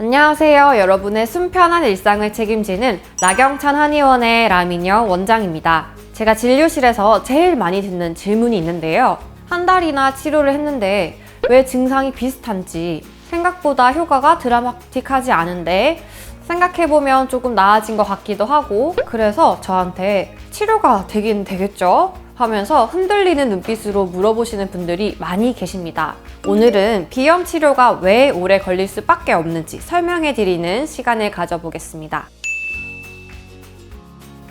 안녕하세요. 여러분의 숨 편한 일상을 책임지는 나경찬 한의원의 라미녀 원장입니다. 제가 진료실에서 제일 많이 듣는 질문이 있는데요. 한 달이나 치료를 했는데 왜 증상이 비슷한지, 생각보다 효과가 드라마틱하지 않은데 생각해보면 조금 나아진 것 같기도 하고, 그래서 저한테 치료가 되긴 되겠죠? 하면서 흔들리는 눈빛으로 물어보시는 분들이 많이 계십니다. 오늘은 비염 치료가 왜 오래 걸릴 수밖에 없는지 설명해 드리는 시간을 가져보겠습니다.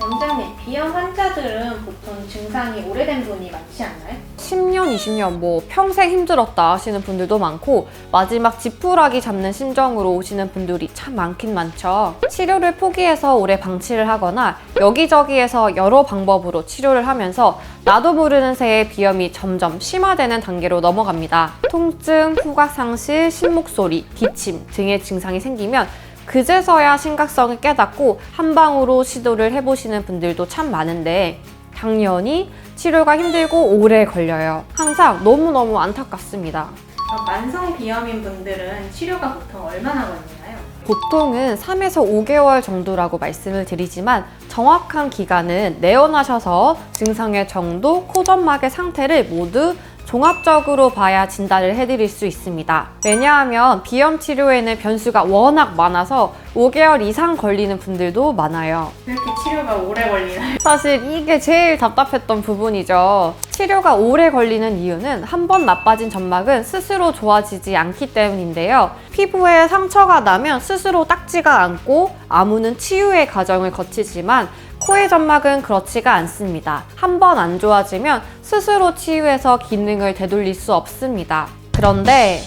원장님, 비염 환자들은 보통 증상이 오래된 분이 많지 않나요? 10년, 20년, 평생 힘들었다 하시는 분들도 많고, 마지막 지푸라기 잡는 심정으로 오시는 분들이 참 많긴 많죠. 치료를 포기해서 오래 방치를 하거나 여기저기에서 여러 방법으로 치료를 하면서 나도 모르는 새에 비염이 점점 심화되는 단계로 넘어갑니다. 통증, 후각 상실, 신목소리, 기침 등의 증상이 생기면 그제서야 심각성을 깨닫고 한 방으로 시도를 해보시는 분들도 참 많은데, 당연히 치료가 힘들고 오래 걸려요. 항상 너무너무 안타깝습니다. 그럼 만성 비염인 분들은 치료가 보통 얼마나 걸리나요? 보통은 3에서 5개월 정도라고 말씀을 드리지만, 정확한 기간은 내원하셔서 증상의 정도, 코점막의 상태를 모두 종합적으로 봐야 진단을 해드릴 수 있습니다. 왜냐하면 비염 치료에는 변수가 워낙 많아서 5개월 이상 걸리는 분들도 많아요. 왜 이렇게 치료가 오래 걸리나요? 사실 이게 제일 답답했던 부분이죠. 치료가 오래 걸리는 이유는 한 번 나빠진 점막은 스스로 좋아지지 않기 때문인데요. 피부에 상처가 나면 스스로 닦지가 않고 아무는 치유의 과정을 거치지만, 코의 점막은 그렇지가 않습니다. 한 번 안 좋아지면 스스로 치유해서 기능을 되돌릴 수 없습니다. 그런데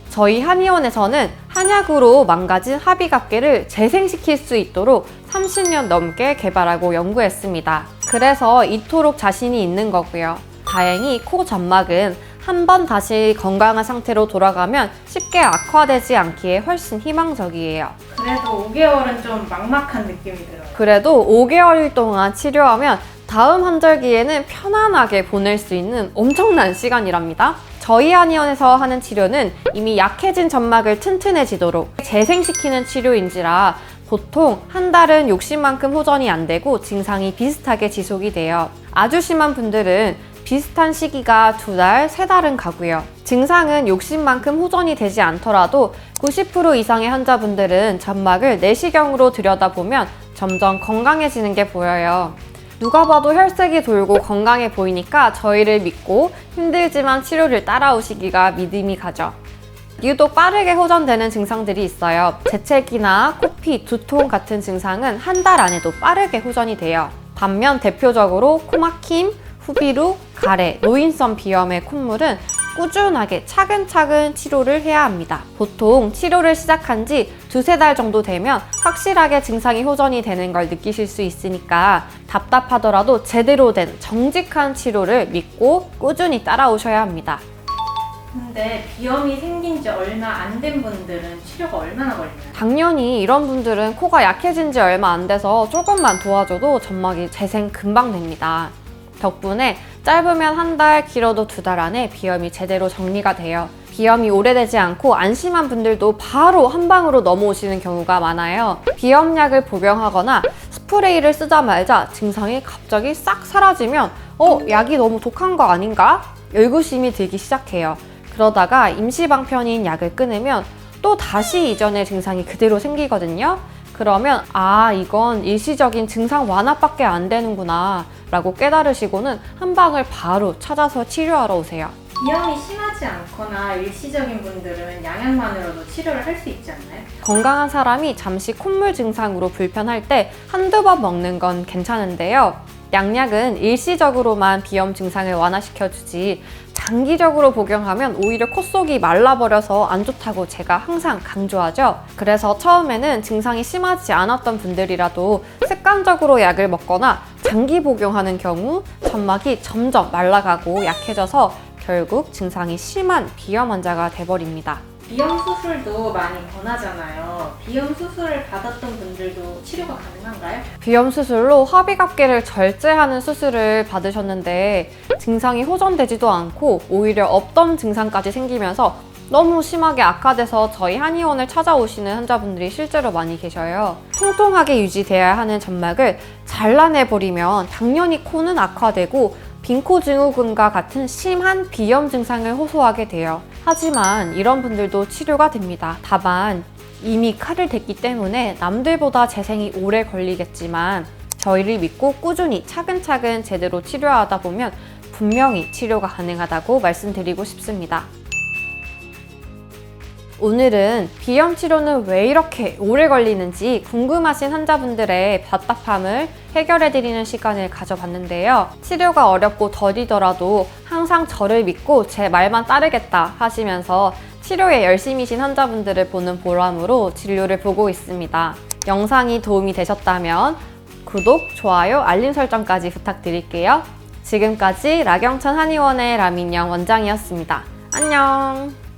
저희 한의원에서는 한약으로 망가진 합의각계를 재생시킬 수 있도록 30년 넘게 개발하고 연구했습니다. 그래서 이토록 자신이 있는 거고요. 다행히 코 점막은 한 번 다시 건강한 상태로 돌아가면 쉽게 악화되지 않기에 훨씬 희망적이에요. 그래도 5개월은 좀 막막한 느낌이 들어요. 그래도 5개월 동안 치료하면 다음 환절기에는 편안하게 보낼 수 있는 엄청난 시간이랍니다. 저희 한의원에서 하는 치료는 이미 약해진 점막을 튼튼해지도록 재생시키는 치료인지라 보통 한 달은 욕심만큼 호전이 안 되고 증상이 비슷하게 지속이 돼요. 아주 심한 분들은 비슷한 시기가 2달, 3달은 가고요. 증상은 욕심만큼 호전이 되지 않더라도 90% 이상의 환자분들은 점막을 내시경으로 들여다보면 점점 건강해지는 게 보여요. 누가 봐도 혈색이 돌고 건강해 보이니까 저희를 믿고 힘들지만 치료를 따라오시기가 믿음이 가죠. 유독 빠르게 호전되는 증상들이 있어요. 재채기나 코피, 두통 같은 증상은 한 달 안에도 빠르게 호전이 돼요. 반면 대표적으로 코막힘, 후비루, 가래, 노인성 비염의 콧물은 꾸준하게 차근차근 치료를 해야 합니다. 보통 치료를 시작한 지 2-3달 정도 되면 확실하게 증상이 호전이 되는 걸 느끼실 수 있으니까 답답하더라도 제대로 된 정직한 치료를 믿고 꾸준히 따라오셔야 합니다. 근데 비염이 생긴 지 얼마 안 된 분들은 치료가 얼마나 걸리나요? 당연히 이런 분들은 코가 약해진 지 얼마 안 돼서 조금만 도와줘도 점막이 재생 금방 됩니다. 덕분에 짧으면 한 달, 길어도 2달 안에 비염이 제대로 정리가 돼요. 비염이 오래되지 않고 안심한 분들도 바로 한 방으로 넘어오시는 경우가 많아요. 비염약을 복용하거나 스프레이를 쓰자마자 증상이 갑자기 싹 사라지면 약이 너무 독한 거 아닌가? 의구심이 들기 시작해요. 그러다가 임시방편인 약을 끊으면 또 다시 이전의 증상이 그대로 생기거든요. 그러면 이건 일시적인 증상 완화밖에 안 되는구나 라고 깨달으시고는 한 방을 바로 찾아서 치료하러 오세요. 비염이 심하지 않거나 일시적인 분들은 양약만으로도 치료를 할 수 있지 않나요? 건강한 사람이 잠시 콧물 증상으로 불편할 때 한두 번 먹는 건 괜찮은데요. 양약은 일시적으로만 비염 증상을 완화시켜주지 장기적으로 복용하면 오히려 콧속이 말라버려서 안 좋다고 제가 항상 강조하죠. 그래서 처음에는 증상이 심하지 않았던 분들이라도 습관적으로 약을 먹거나 장기 복용하는 경우 점막이 점점 말라가고 약해져서 결국 증상이 심한 비염 환자가 돼버립니다. 비염 수술도 많이 권하잖아요. 비염 수술을 받았던 분들도 치료가 가능한가요? 비염 수술로 합의각계를 절제하는 수술을 받으셨는데 증상이 호전되지도 않고 오히려 없던 증상까지 생기면서 너무 심하게 악화돼서 저희 한의원을 찾아오시는 환자분들이 실제로 많이 계셔요. 통통하게 유지돼야 하는 점막을 잘라내버리면 당연히 코는 악화되고 빈코 증후군과 같은 심한 비염 증상을 호소하게 돼요. 하지만 이런 분들도 치료가 됩니다. 다만 이미 칼을 댔기 때문에 남들보다 재생이 오래 걸리겠지만 저희를 믿고 꾸준히 차근차근 제대로 치료하다 보면 분명히 치료가 가능하다고 말씀드리고 싶습니다. 오늘은 비염 치료는 왜 이렇게 오래 걸리는지 궁금하신 환자분들의 답답함을 해결해드리는 시간을 가져봤는데요. 치료가 어렵고 더디더라도 항상 저를 믿고 제 말만 따르겠다 하시면서 치료에 열심이신 환자분들을 보는 보람으로 진료를 보고 있습니다. 영상이 도움이 되셨다면 구독, 좋아요, 알림 설정까지 부탁드릴게요. 지금까지 라경천 한의원의 라민영 원장이었습니다. 안녕!